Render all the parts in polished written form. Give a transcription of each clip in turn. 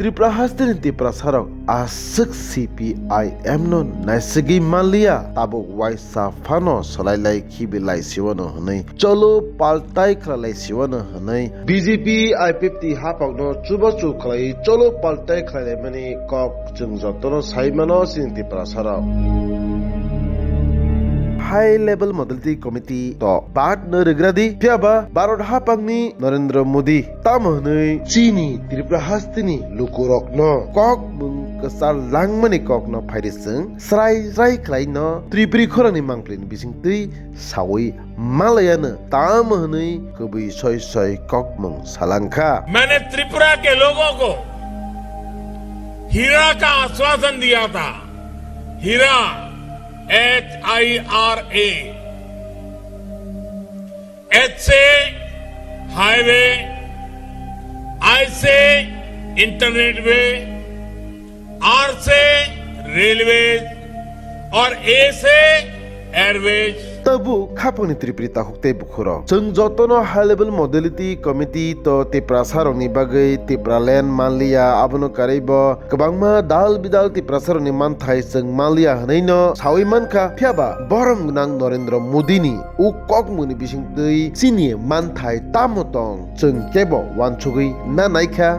Tripura Haa Tripura Sarok asuk CPIM no naisigi manliya tabo waisa fano salai khibilai siwano hanai cholo paltai khalai siwano hanai BJP I50 hapok no chubachu khlai cholo paltai khlai mani kok jungjotono saimano sin Tripura Sarok High Level Modality Committee to bat nerigradi piaba Barod Hapangni Narendra Modi tamhanai chini Tripura Hastini Lukurokno kok mung kesal langmani kok no phaidisung srai khlai no Tripuri khorani mangplin bisingtui sawi malayana tamhanai kubui soi kok mung salangkha मैंने त्रिपुरा के लोगों को हीरा का आश्वासन दिया था हीरा HIRA H से highway I से इंटरनेट वे R से रेलवेज और A से Airways tabu khapani Tripuri tahukte bukhoro jeng jotono high level modality committee to Tripura saroni bagai Tripura land manliya abono karaibo kwbangma dal bidal Tripura saroni manthai jeng manliya hanaino sawi mankha phiaba borom gnang Narendra Modi ni u kokmuni bisingtui chini manthai tamotong jeng kebo wanchugui na naikha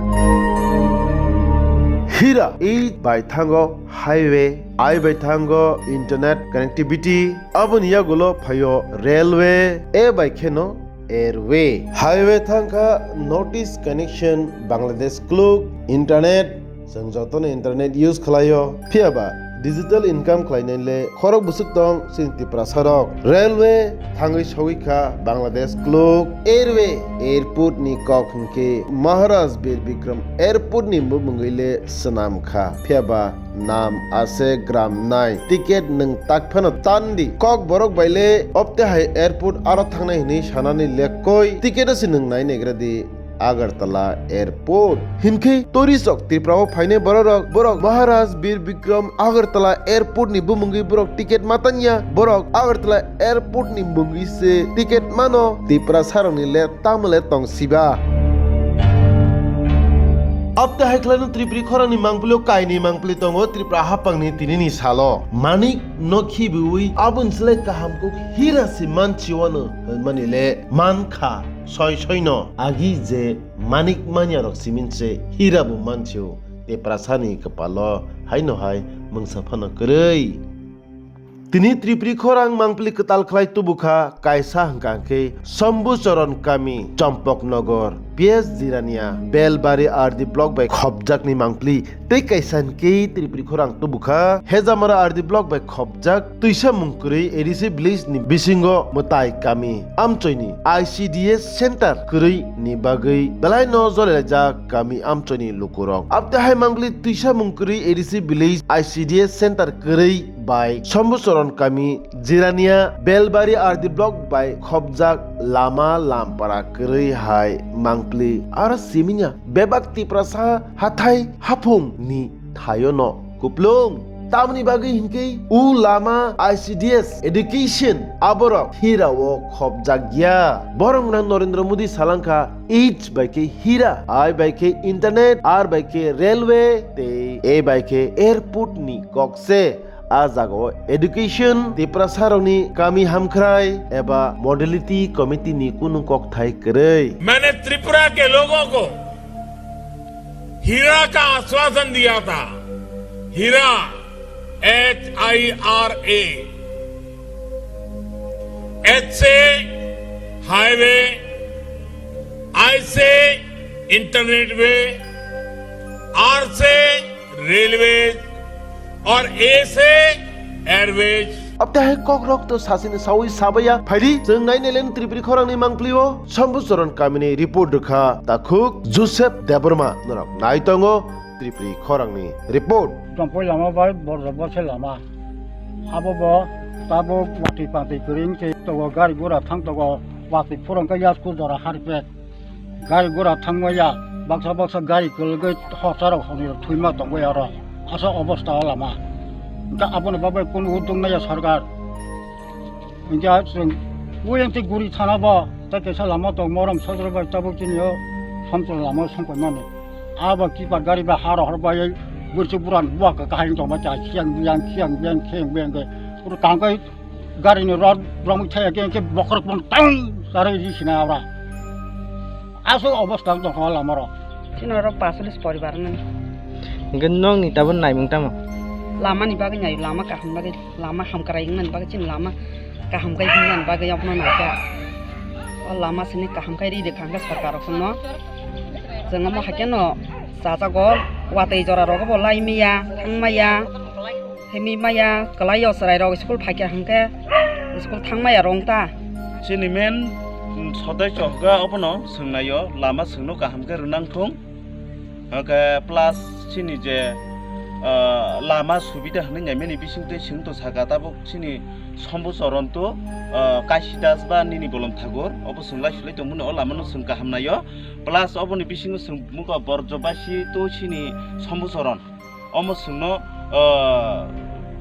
HIRA E by Tango Highway I by Tango Internet Connectivity Abuniya gulo phayo Railway A by Keno Airway Highway Thanka Notice Connection Bangladesh Kluk Internet Sangjotone Internet use khlayo phiaba Digital income klainele khorok busuk tong sin Tripura Sarok Railway thangai sawika Bangladesh Kluk Airway airport ni kok hingke Maharaj Bir Bikram airport ni mungile sanam kha phiaba nam ase gram nai ticket nung takphano tandi kok borok baile opte hai airport aro thangnai ni sanani lekkoi ticket asi nung nai negradi Agartala Airport hinke torisok Tripura phaine borok Maharaj Bir Bikram Agartala Airport ni bumungi borok ticket matanya borok Agartala Airport ni bungi se ticket mano Tripura saroni le tamle tong siba Apta haiklanu Tripuri khorani mangplo kaini mangpli tongo Tripura hapangni tinini salo manik nokhi bui abun sle kahamko hira si manchiwano manile mankha soi no agi je manik manya rok siminche hira bu manchiu Tripura sani kepalo haino hai mungsafano kerei Tini Tripuri khorang mangpli ketal khlai tubukha kaisa hangkangke Sambu Charan Kami Champok Nogor PS Jirania Belbari RD block by khobjak ni mangpli tei kaisan ke Tripuri khorang tubukha Hejamara RD block by khobjak tuisa mungkurei edisi village ni bisingo mutai kami amchoini ICDS center kurei ni bagai belai no jolejak kami amchoini lukurok apta hai mangpli tuisa mungkurei edisi village ICDS center kurei by Sambu Charan Kami Jirania Belbari RD block by khobjak lama lampara kurei hai mangpli ara siminya bebak Tripura hathai hapung ni thayono kuplung tamni bagi hinke u lama ICDS education aborok HIRA o khobjagya borong nang Narendra Modi salangkha H by K HIRA I by K internet R by K railway te A by K airport ni kokse ajago education Tripura saroni kami hamkhrai eba modality committee ni kunu kok thai kerei मैंने त्रिपुरा के लोगों को हीरा का आश्वासन दिया था हीरा HIRA H से highway I से इंटरनेट वे R से रेलवेज और A से एयरवेज अब ते कोकरोक तो सासिने सावी साबया फाइदी जों नाइनेलेन Tripuri खौरांनि मांगप्लिओ Sambu Charan Kamiनि रिपोर्ट रखा ताखुक जोसेफ देबरमा नरक नाइतंगो Tripuri खौरांनि report Kampoi lama bai borok se lama abo bo tabo wati pati kering ke to gari gora thang to wati phurang ka yas ku dora harpet gari gora thang ya baksa gari kulge hosaro khoni thuima tongwe ara asa obostha lama ka apone babai kun utung na ya sarkar inja sing uyang ti guri thana ba ta ke lama to moram sadra ba tabuk chin yo samchol lama sangkoi mane abo kipat gari ba haro harbai berseburan buah ke kain to baca siang biang keng biang ke ur kangkai gari ni rod ram thaya ke bokor pun tang sare di sina ora aso অবস্থা তো হল আমারো Sinoro pasalis poribar nani. Genong ni tabun nai mung tamo. Lama ni bagai nyai lama kaham bagai lama ham karai ngan bagai cin lama kaham kai ngan bagai yang mana naga. Oh lama sini kaham kai di kangga sarkar kono. Jangan mau hakian no saja gol watai jora roga bolai mia tang maya hemi maya kalayo serai roga sekolah pakai hangke sekolah tang maya rongta. Sini men sodai coba apa no sengayo lama sengno kaham ke renang thong. Oke plus sini je lama subida hne nyame ni bising te sing to sagata bok sini sombo soron to kasidas ba nini bolom thagor obo sungla sulai to mun o lama no sung kaham nayo plus obo ni bising sung muka borjobasi to sini sombo soron omo sungno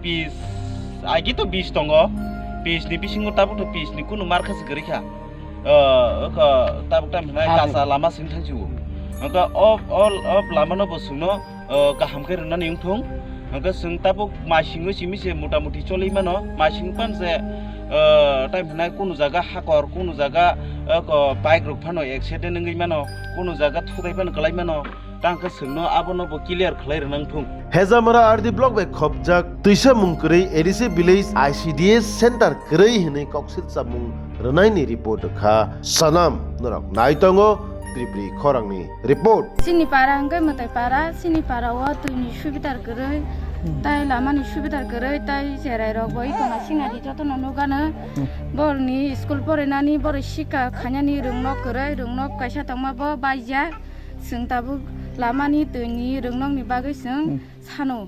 bis agi to bis tongo bis ni bising tabuk to bis ni kuno markas gerika tabuk tam hna kasa lama sing thangju angka of lama no bosungno kaham ke rena ning thong angka sung tabuk masing simi se motamuti cholai mano masing pan se time hna kuno jaga hakor kuno jaga ko bike rok phano accident ngai mano kuno jaga thudai pan kalai mano tangka sungno abono bo clear khlai renang thong Hezamara ardi block by khopjak tuisa mungkuri edise village ICDS center krei hine koksil samung renai ni report kha sanam norak naitongo Tripura khorangni report sini para hangkai matai para sini para wa tuini subitar gerei tai lamani subitar gerei tai jerai rok boi kona singari jotono nugana borni school porenani bor sika khanyani rungnok gerei rungnok kaisa tangma bo baija sing tabu lamani tuini rungnok ni bagai sing sano